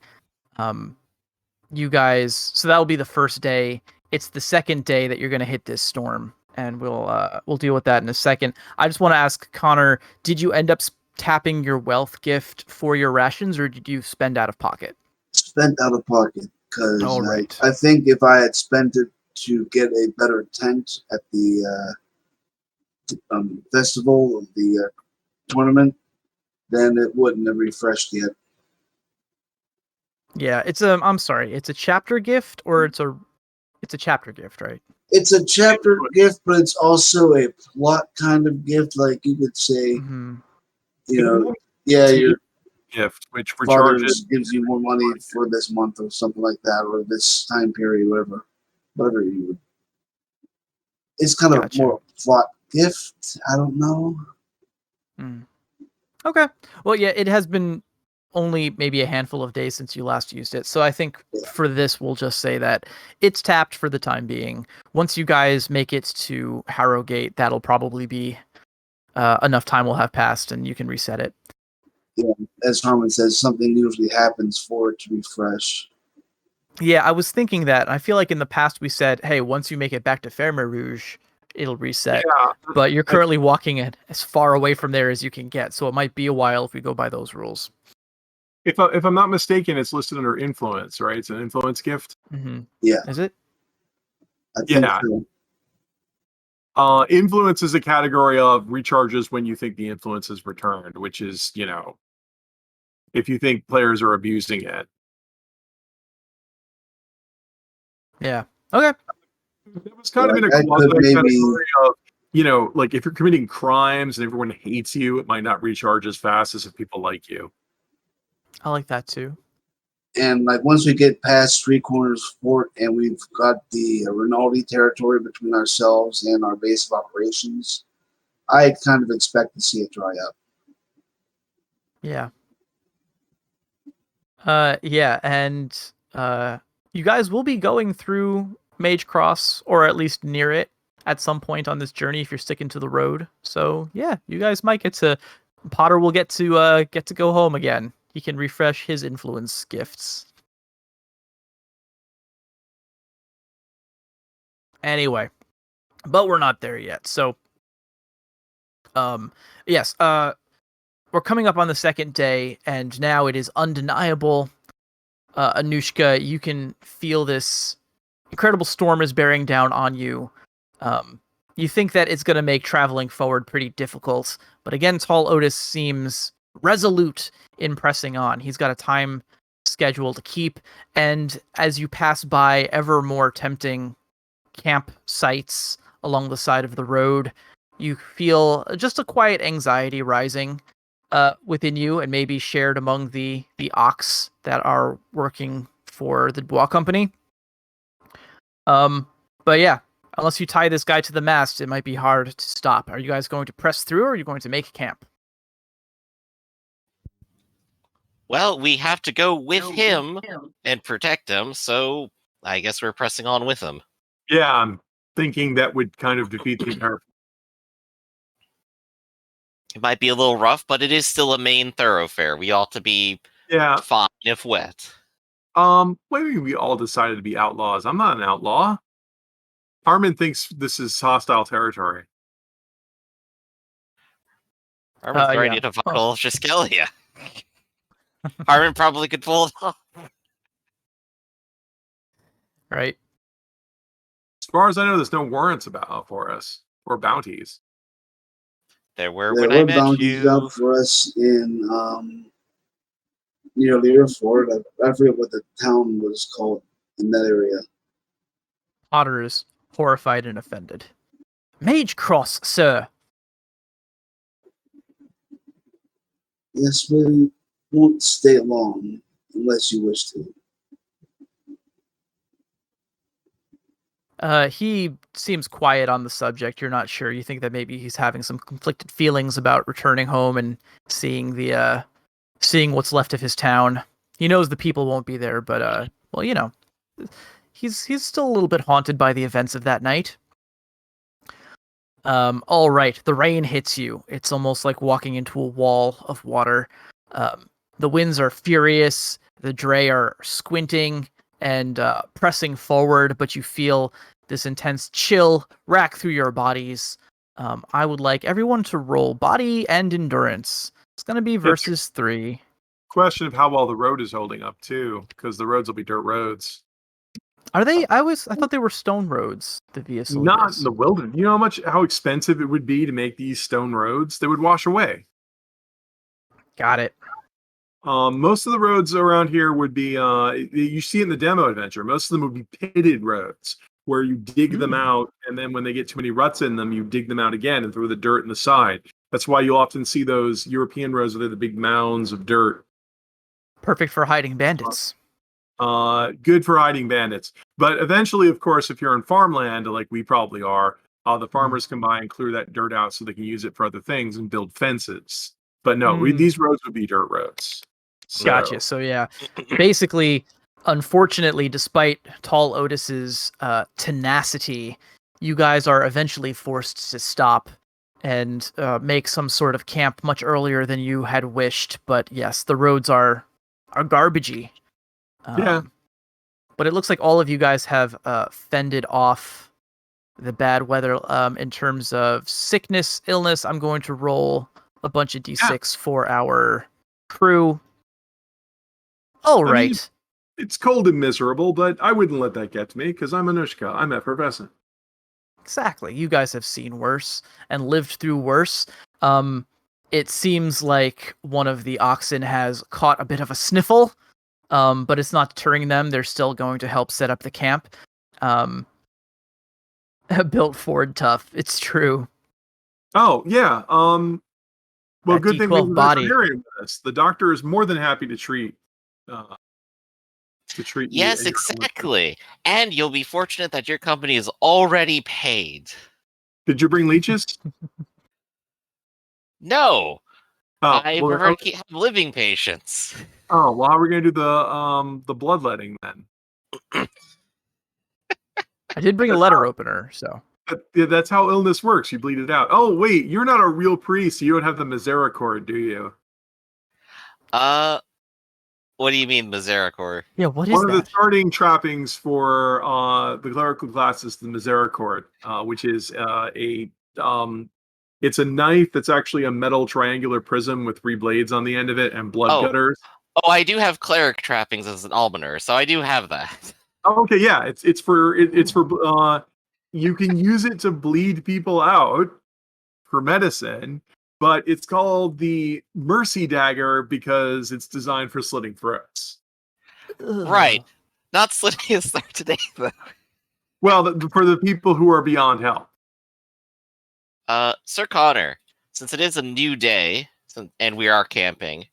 S2: You guys, so that'll be the first day. It's the second day that you're going to hit this storm, and we'll deal with that in a second. I just want to ask Connor, did you end up tapping your wealth gift for your rations, or did you spend out of pocket?
S4: Spent out of pocket because
S2: All right.
S4: I think if I had spent it to get a better tent at the festival of the tournament, then it wouldn't have refreshed yet.
S2: Yeah, it's a. I'm sorry, it's a chapter gift, or it's a chapter gift, right?
S4: It's a chapter gift, but it's also a plot kind of gift. Like you could say,
S2: Mm-hmm.
S4: you know, yeah, your
S1: Gift, which
S4: father
S1: recharges.
S4: gives you more money for this month or something like that, or this time period, whatever you would. It's kind of
S2: Gotcha.
S4: more a plot gift. I don't know.
S2: Okay. Well, yeah, it has been only maybe a handful of days since you last used it. So I think for this, we'll just say that it's tapped for the time being. Once you guys make it to Harrowgate, that'll probably be enough time will have passed and you can reset it.
S4: Yeah, as Harmon says, something usually happens for it to refresh.
S2: Yeah, I was thinking that. I feel like in the past we said, hey, once you make it back to Ferme Rouge, it'll reset.
S1: Yeah.
S2: But you're currently walking it as far away from there as you can get, so it might be a while if we go by those rules.
S1: If I'm not mistaken, it's listed under influence, right? It's an influence gift.
S2: Mm-hmm.
S4: Yeah.
S2: Is it?
S4: I think
S1: Yeah.
S4: so.
S1: Influence is a category of recharges when you think the influence is returned, which is, if you think players are abusing it.
S2: Yeah. Okay.
S1: It was kind of in a
S4: I could maybe.
S1: category of, like if you're committing crimes and everyone hates you, it might not recharge as fast as if people like you.
S2: I like that too.
S4: And like once we get past Three Corners Fort and we've got the Rinaldi territory between ourselves and our base of operations, I kind of expect to see it dry up.
S2: Yeah. Yeah, and you guys will be going through Mage Cross, or at least near it, at some point on this journey if you're sticking to the road. So yeah, you guys might get to. Potter will get to go home again. He can refresh his influence gifts. Anyway, but we're not there yet. So, yes, we're coming up on the second day, and now it is undeniable. Anushka, you can feel this incredible storm is bearing down on you. You think that it's going to make traveling forward pretty difficult, but again, Tall Otis seems resolute in pressing on. He's got a time schedule to keep, and as you pass by ever more tempting campsites along the side of the road, you feel just a quiet anxiety rising within you, and maybe shared among the ox that are working for the Bois Company. But yeah, unless you tie this guy to the mast, it might be hard to stop. Are you guys going to press through, or are you going to make camp?
S3: Well, we have to go with him and protect him, so I guess we're pressing on with him.
S1: Yeah, I'm thinking that would kind of defeat the entire.
S3: It might be a little rough, but it is still a main thoroughfare. We ought to be fine if wet.
S1: Maybe we all decided to be outlaws. I'm not an outlaw. Harmon thinks this is hostile territory.
S3: Harmon's ready to fight all of Triskellion. Harmon probably could pull it off.
S2: Right.
S1: As far as I know, there's no warrants for us or bounties.
S3: There were when I met
S4: bounties
S3: you.
S4: Up for us in near Lear Fort. I forget what the town was called in that area.
S2: Potter is horrified and offended. Mage Cross, sir.
S4: Yes, we won't stay long unless you wish to.
S2: He seems quiet on the subject. You're not sure. You think that maybe he's having some conflicted feelings about returning home and seeing what's left of his town. He knows the people won't be there, but he's still a little bit haunted by the events of that night. All right, the rain hits you. It's almost like walking into a wall of water. The winds are furious. The Dray are squinting and pressing forward, but you feel this intense chill rack through your bodies. I would like everyone to roll body and endurance. It's going to be versus 3.
S1: Question of how well the road is holding up too, because the roads will be dirt roads.
S2: Are they? I thought they were stone roads. The Via Solidus.
S1: Not in the wilderness. You know how expensive it would be to make these stone roads? They would wash away.
S2: Got it.
S1: Most of the roads around here would be you see it in the demo adventure. Most of them would be pitted roads where you dig them out, and then when they get too many ruts in them, you dig them out again and throw the dirt in the side. That's why you often see those European roads where they're the big mounds of dirt.
S2: Perfect for hiding bandits.
S1: Good for hiding bandits. But eventually, of course, if you're in farmland, like we probably are, the farmers come by and clear that dirt out so they can use it for other things and build fences. But no, these roads would be dirt roads. So.
S2: Gotcha. So yeah, basically, unfortunately, despite Tall Otis's tenacity, you guys are eventually forced to stop and make some sort of camp much earlier than you had wished. But yes, the roads are garbagey.
S1: Yeah.
S2: But it looks like all of you guys have fended off the bad weather. In terms of sickness, illness, I'm going to roll a bunch of d6 for our crew. All right.
S1: It's cold and miserable, but I wouldn't let that get to me because I'm Anushka. I'm effervescent.
S2: Exactly. You guys have seen worse and lived through worse. It seems like one of the oxen has caught a bit of a sniffle, but it's not deterring them. They're still going to help set up the camp. Built Ford tough. It's true.
S1: Oh yeah. Well,
S2: That
S1: good thing we have
S2: D12
S1: a
S2: body.
S1: veterinarian with us. The doctor is more than happy to treat you.
S3: Yes, exactly. And you'll be fortunate that your company is already paid.
S1: Did you bring leeches?
S3: No,
S1: Oh,
S3: I
S1: well,
S3: prefer to have living patients.
S1: oh, well, how are we gonna do the bloodletting then?
S2: I did bring a letter opener, so.
S1: Yeah, that's how illness works. You bleed it out. Oh, wait, you're not a real priest. You don't have the misericord, do you?
S3: What do you mean, misericord?
S2: Yeah, what is
S1: One of the
S2: that?
S1: starting trappings for the clerical class is the misericord, which is it's a knife that's actually a metal triangular prism with 3 blades on the end of it and blood gutters.
S3: Oh, I do have cleric trappings as an almoner, so I do have that.
S1: Oh, okay, yeah, it's for you can use it to bleed people out for medicine, but it's called the mercy dagger because it's designed for slitting throats.
S3: Right. Not slitting his throat today, though.
S1: Well, for the people who are beyond help.
S3: Sir Connor, since it is a new day, and we are camping,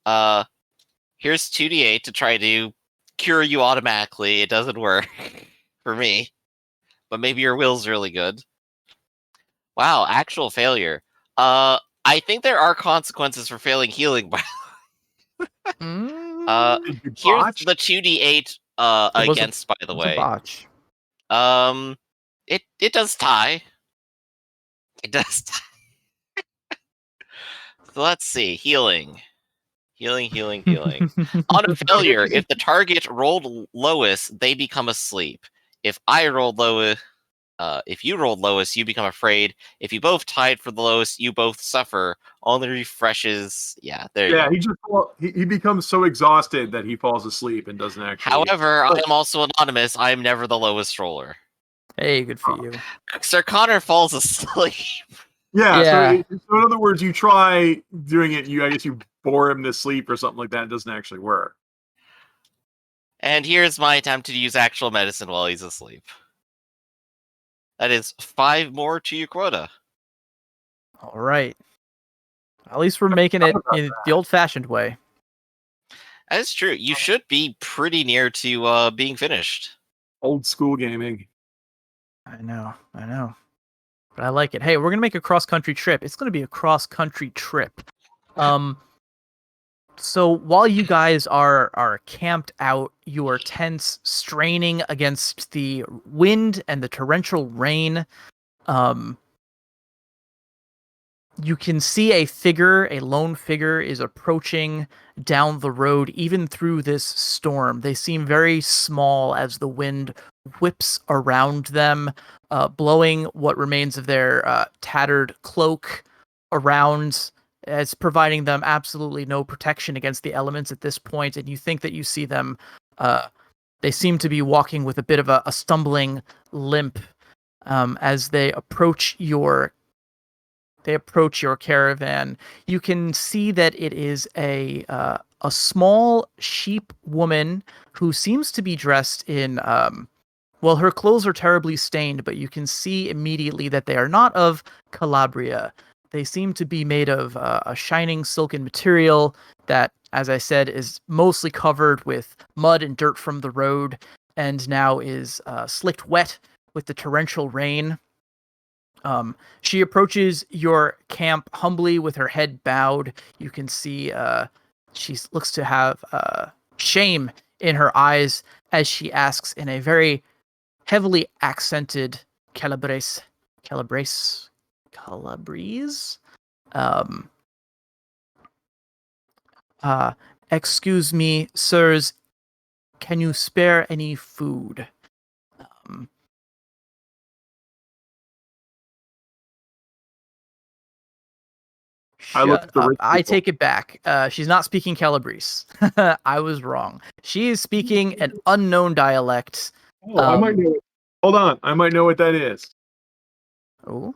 S3: here's 2d8 to try to cure you automatically. It doesn't work for me, but maybe your will's really good. Wow, actual failure. I think there are consequences for failing healing. Here's the 2d8 against, by the way.
S2: A botch.
S3: It does tie. It does tie. So let's see. Healing. Healing. On a failure, if the target rolled lowest, they become asleep. If I rolled lowest, if you rolled lowest, you become afraid. If you both tied for the lowest, you both suffer. Only refreshes. Yeah, there you go.
S1: He becomes so exhausted that he falls asleep and doesn't actually.
S3: However, I am also anonymous. I am never the lowest roller.
S2: Hey, good for you.
S3: Sir Connor falls asleep.
S1: Yeah.
S2: Yeah.
S1: So in other words, you try doing it. I guess you bore him to sleep or something like that. It doesn't actually work.
S3: And here's my attempt to use actual medicine while he's asleep. That is 5 more to your quota.
S2: All right. At least we're making it in the old-fashioned way.
S3: That is true. You should be pretty near to being finished.
S1: Old school gaming.
S2: I know. But I like it. Hey, we're gonna make a cross-country trip. It's gonna be a cross-country trip. So while you guys are camped out, your tents straining against the wind and the torrential rain, you can see a lone figure is approaching down the road, even through this storm. They seem very small as the wind whips around them, blowing what remains of their tattered cloak around, as providing them absolutely no protection against the elements at this point. And you think that you see them, they seem to be walking with a bit of a stumbling limp as they approach your caravan. You can see that it is a small sheep woman who seems to be dressed in well, her clothes are terribly stained, but you can see immediately that they are not of Calabria. They seem to be made of a shining silken material that, as I said, is mostly covered with mud and dirt from the road, and now is slicked wet with the torrential rain. She approaches your camp humbly with her head bowed. You can see she looks to have shame in her eyes as she asks in a very heavily accented Calabrese. Excuse me, sirs, can you spare any food?
S1: I looked at the rich
S2: I
S1: people.
S2: take it back. She's not speaking Calabrese. I was wrong. She is speaking an unknown dialect.
S1: Oh, I might know. Hold on, I might know what that is.
S2: Oh.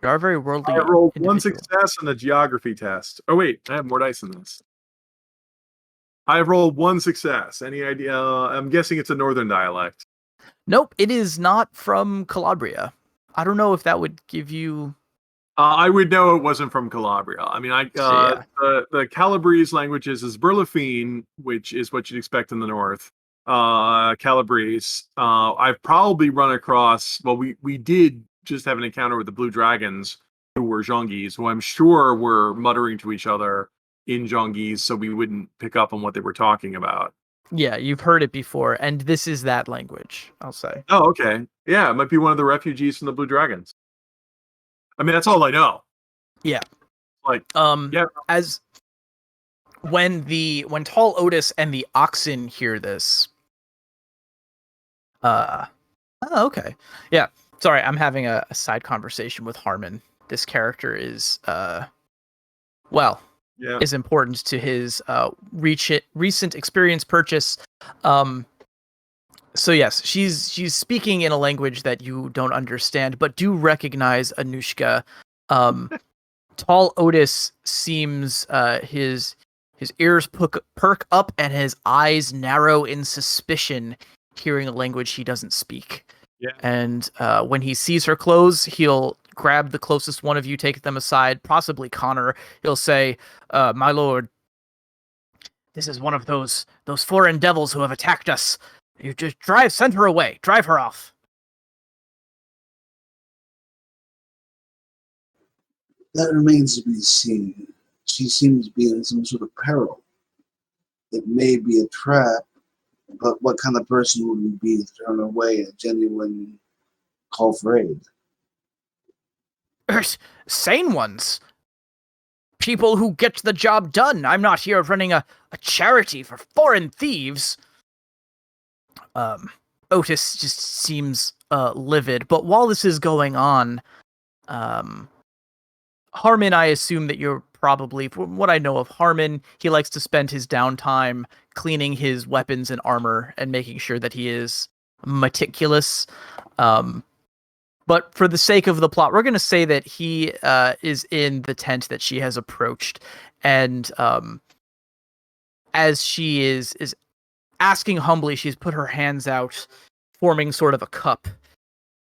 S2: You are a very worldly
S1: I rolled one
S2: individual.
S1: success on the geography test. Oh wait, I have more dice than this. I have rolled one success. Any idea? I'm guessing it's a northern dialect.
S2: Nope, it is not from Calabria. I don't know if that would give you.
S1: I would know it wasn't from Calabria. I mean,
S2: Yeah.
S1: the Calabrese languages is Burlefine, which is what you'd expect in the north. Calabrese. I've probably run across. Well, we did just have an encounter with the Blue Dragons, who were Zhongis, who I'm sure were muttering to each other in Zhongis, so we wouldn't pick up on what they were talking about.
S2: Yeah, you've heard it before, and this is that language, I'll say.
S1: Oh, okay. Yeah, it might be one of the refugees from the Blue Dragons. I mean, that's all I know.
S2: Yeah.
S1: Like, yeah.
S2: As when tall Otis and the oxen hear this. Oh, okay. Yeah. Sorry, I'm having a side conversation with Harmon. This character is is important to his recent experience purchase. So yes, she's speaking in a language that you don't understand, but do recognize Anushka. Tall Otis seems his ears perk up and his eyes narrow in suspicion, hearing a language he doesn't speak.
S1: Yeah.
S2: And when he sees her clothes, he'll grab the closest one of you, take them aside, possibly Connor. He'll say, "My lord, this is one of those foreign devils who have attacked us. You just send her away. Drive her off."
S4: That remains to be seen. She seems to be in some sort of peril. It may be a trap, but what kind of person would we be to turn away a genuine call for aid?
S2: Sane ones. People who get the job done. I'm not here running a charity for foreign thieves. Otis just seems livid. But while this is going on, Harmon, I assume that you're probably, from what I know of Harmon, he likes to spend his downtime cleaning his weapons and armor and making sure that he is meticulous. But for the sake of the plot, we're going to say that he is in the tent that she has approached. And as she is asking humbly, she's put her hands out, forming sort of a cup,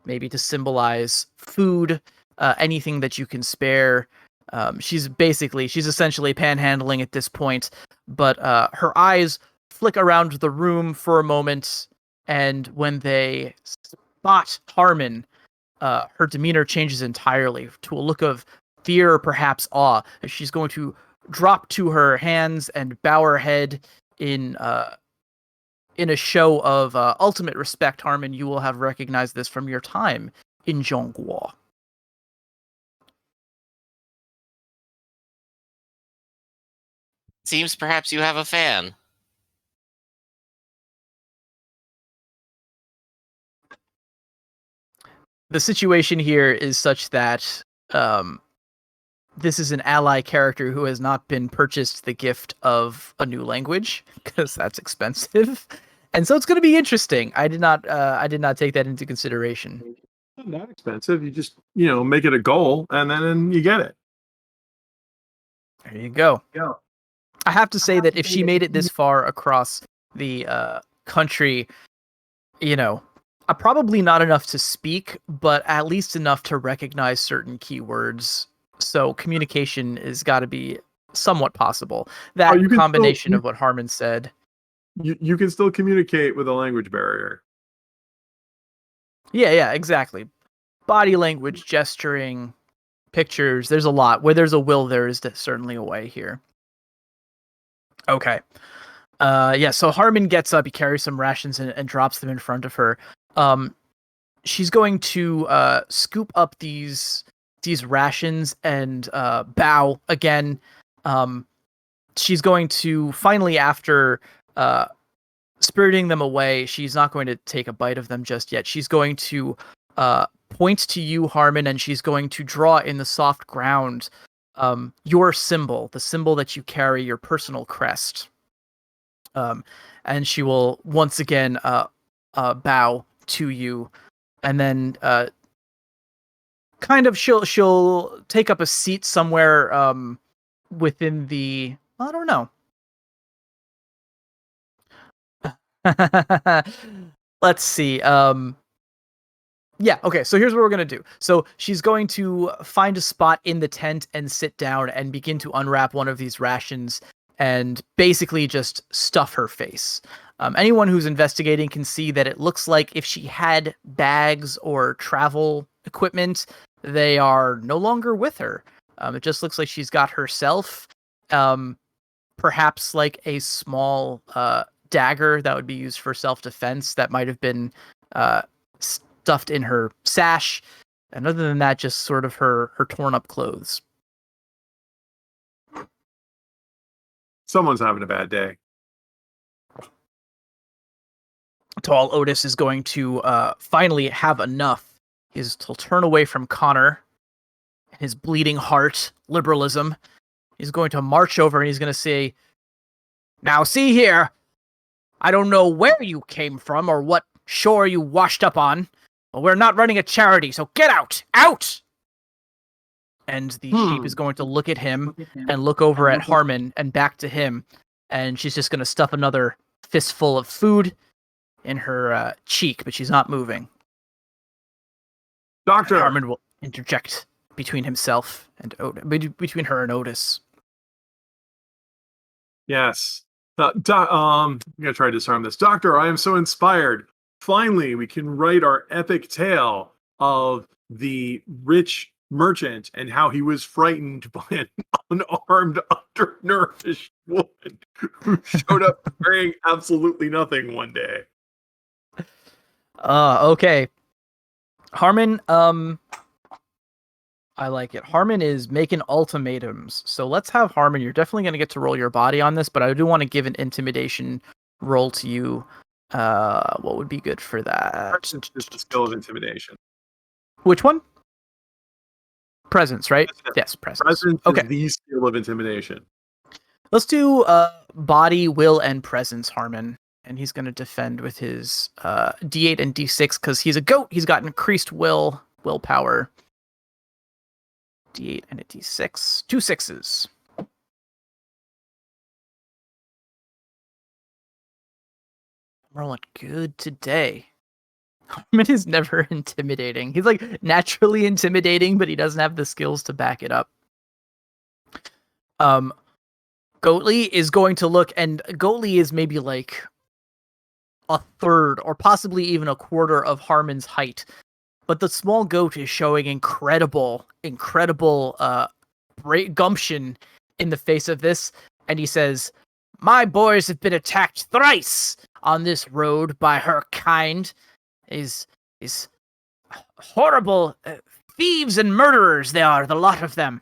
S2: maybe to symbolize food, anything that you can spare. She's essentially panhandling at this point, but her eyes flick around the room for a moment, and when they spot Harmon, her demeanor changes entirely to a look of fear or perhaps awe. She's going to drop to her hands and bow her head in a show of ultimate respect. Harmon, you will have recognized this from your time in Zhongguo.
S3: Seems perhaps you have a fan.
S2: The situation here is such that this is an ally character who has not been purchased the gift of a new language, because that's expensive. And so it's going to be interesting. I did not take that into consideration.
S1: Not that expensive. You just, make it a goal and then you get it.
S2: There you go.
S1: Yeah.
S2: I have to say that if she made it this far across the country, probably not enough to speak, but at least enough to recognize certain keywords. So communication has got to be somewhat possible. That combination of what Harmon said.
S1: You can still communicate with a language barrier.
S2: Yeah, exactly. Body language, gesturing, pictures. There's a lot. Where there's a will, there is certainly a way here. Okay. So Harmon gets up, he carries some rations and drops them in front of her. She's going to scoop up these rations and bow again. She's going to finally, after spiriting them away, she's not going to take a bite of them just yet. She's going to points to you, Harmon, and she's going to draw in the soft ground your symbol, the symbol that you carry, your personal crest. And she will once again bow to you, and then kind of she'll take up a seat somewhere within the, I don't know. Let's see. Yeah, okay, so here's what we're going to do. So she's going to find a spot in the tent and sit down and begin to unwrap one of these rations and basically just stuff her face. Anyone who's investigating can see that it looks like if she had bags or travel equipment, they are no longer with her. It just looks like she's got herself, perhaps like a small dagger that would be used for self-defense that might have been stuffed in her sash, and other than that, just sort of her torn up clothes.
S1: Someone's having a bad day.
S2: Tall Otis is going to finally have enough. He'll turn away from Connor and his bleeding heart, liberalism. He's going to march over and he's going to say, "Now see here, I don't know where you came from or what shore you washed up on, but we're not running a charity, so get out! Out!" And the sheep is going to look at him and look over at Harmon and back to him, and she's just going to stuff another fistful of food in her cheek, but she's not moving.
S1: Doctor!
S2: And Harmon will interject between himself and between her and Otis.
S1: Yes. I'm going to try to disarm this. Doctor, I am so inspired. Finally, we can write our epic tale of the rich merchant and how he was frightened by an unarmed, undernourished woman who showed up wearing absolutely nothing one day.
S2: Okay. Harmon, I like it. Harmon is making ultimatums. So let's have Harmon. You're definitely going to get to roll your body on this, but I do want to give an intimidation roll to you. What would be good for that?
S1: Presence is the skill of intimidation.
S2: Which one? Presence, right? Yes, presence.
S1: Presence
S2: okay.
S1: is the skill of intimidation.
S2: Let's do body, will, and presence, Harmon. And he's going to defend with his D8 and D6 because he's a goat. He's got increased willpower. D8 and a D6. 2 6s. I'm rolling good today. Harmon is never intimidating. He's like naturally intimidating, but he doesn't have the skills to back it up. Goatly is going to look, and Goatly is maybe like a third or possibly even a quarter of Harmon's height. But the small goat is showing incredible gumption in the face of this. And he says, "My boys have been attacked thrice on this road by her kind. Is horrible thieves and murderers they are, the lot of them.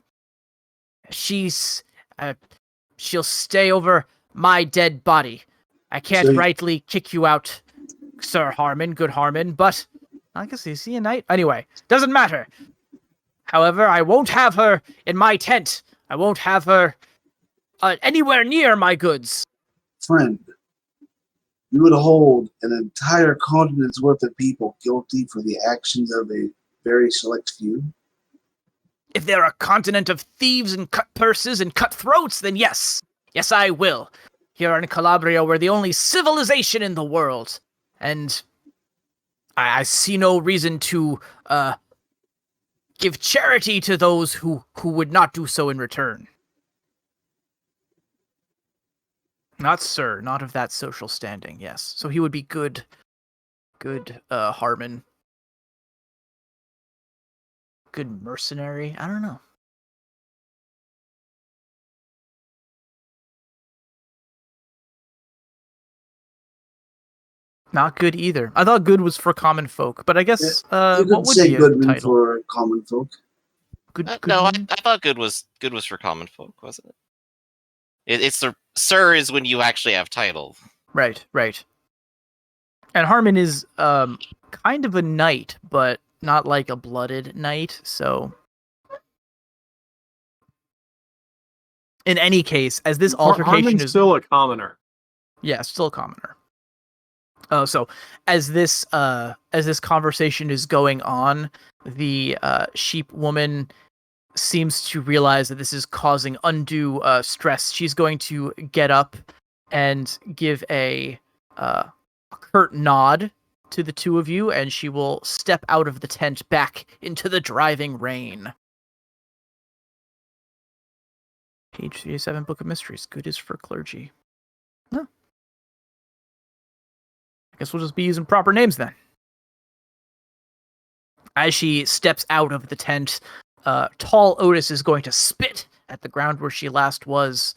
S2: She'll stay over my dead body. I can't rightly kick you out, Sir Harmon, good Harmon, but I guess is he a knight? Anyway, doesn't matter. However, I won't have her in my tent. I won't have her anywhere near my goods."
S4: Friend, you would hold an entire continent's worth of people guilty for the actions of a very select few?
S2: If they're a continent of thieves and cut purses and cut throats, then yes. Yes, I will. Here in Calabria, we're the only civilization in the world. And I see no reason to give charity to those who would not do so in return. Not sir, not of that social standing, yes. So he would be good Harmon. Good mercenary? I don't know. Not good either. I thought good was for common folk, but I guess
S4: you
S2: what
S4: could
S2: would
S4: say
S2: be a
S4: Goodman
S2: title?
S4: for common folk.
S2: Good.
S3: No, I thought good was for common folk, wasn't it? It's the sir is when you actually have title.
S2: Right. And Harmon is kind of a knight, but not like a blooded night, so in any case, as this altercation
S1: Harmon's
S2: is
S1: still a commoner.
S2: yeah, still a commoner. So as this conversation is going on, the sheep woman seems to realize that this is causing undue stress. She's going to get up and give a curt nod to the two of you, and she will step out of the tent back into the driving rain. Page 37, Book of Mysteries. Good is for clergy. Huh. I guess we'll just be using proper names then. As she steps out of the tent, tall Otis is going to spit at the ground where she last was.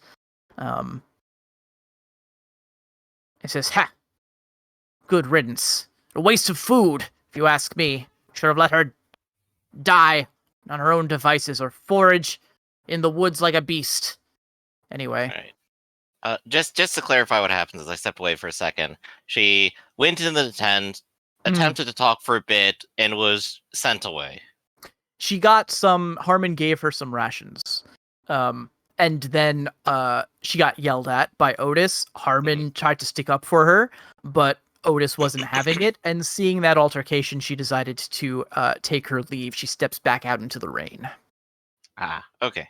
S2: It says, "Ha! Good riddance. A waste of food, if you ask me. Should have let her die on her own devices or forage in the woods like a beast." Anyway.
S3: All right. Just to clarify what happens as I step away for a second, she went into the tent, attempted to talk for a bit, and was sent away.
S2: She got Harmon gave her some rations. And then she got yelled at by Otis. Harmon tried to stick up for her, but Otis wasn't having it. And seeing that altercation, she decided to take her leave. She steps back out into the rain.
S3: Ah, okay.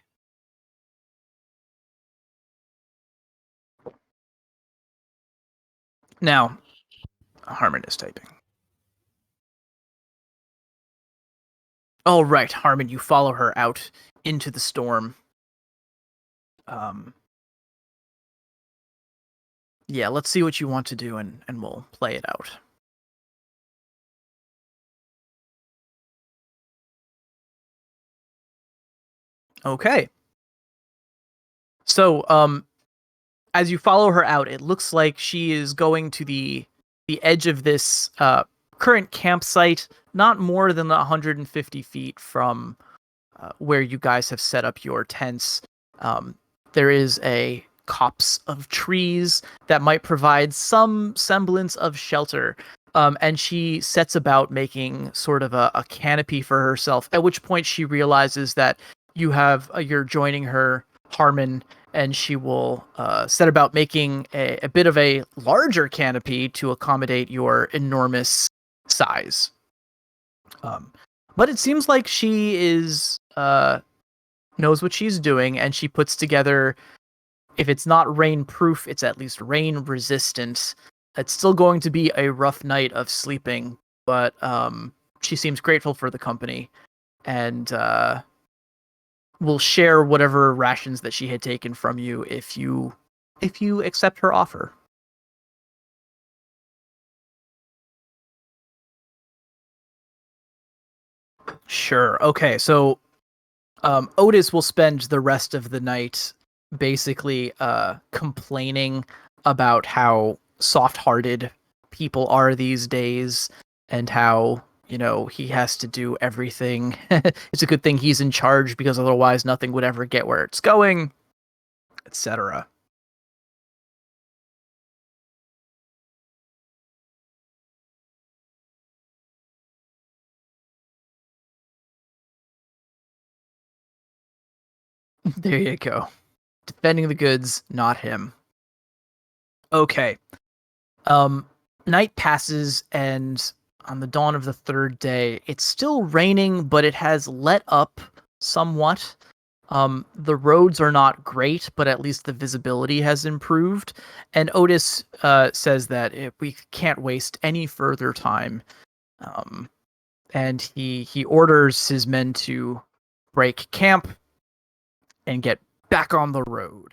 S2: Now, Harmon is typing. Oh, right, Harmon, you follow her out into the storm. Yeah, let's see what you want to do, and we'll play it out. Okay. So, as you follow her out, it looks like she is going to the edge of this current campsite, not more than 150 feet from where you guys have set up your tents. There is a copse of trees that might provide some semblance of shelter. And she sets about making sort of a canopy for herself, at which point she realizes that you're joining her, Harmon, and she will set about making a bit of a larger canopy to accommodate your enormous size. But it seems like she is knows what she's doing, and she puts together, if it's not rain-proof, it's at least rain-resistant. It's still going to be a rough night of sleeping, but she seems grateful for the company, and will share whatever rations that she had taken from you if you accept her offer. Sure. Okay, so Otis will spend the rest of the night basically complaining about how soft-hearted people are these days, and how, he has to do everything. It's a good thing he's in charge, because otherwise nothing would ever get where it's going, etc. There you go. Defending the goods, not him. Okay. Night passes, and on the dawn of the third day, it's still raining, but it has let up somewhat. The roads are not great, but at least the visibility has improved. And Otis says that we can't waste any further time. And he orders his men to break camp and get back on the road.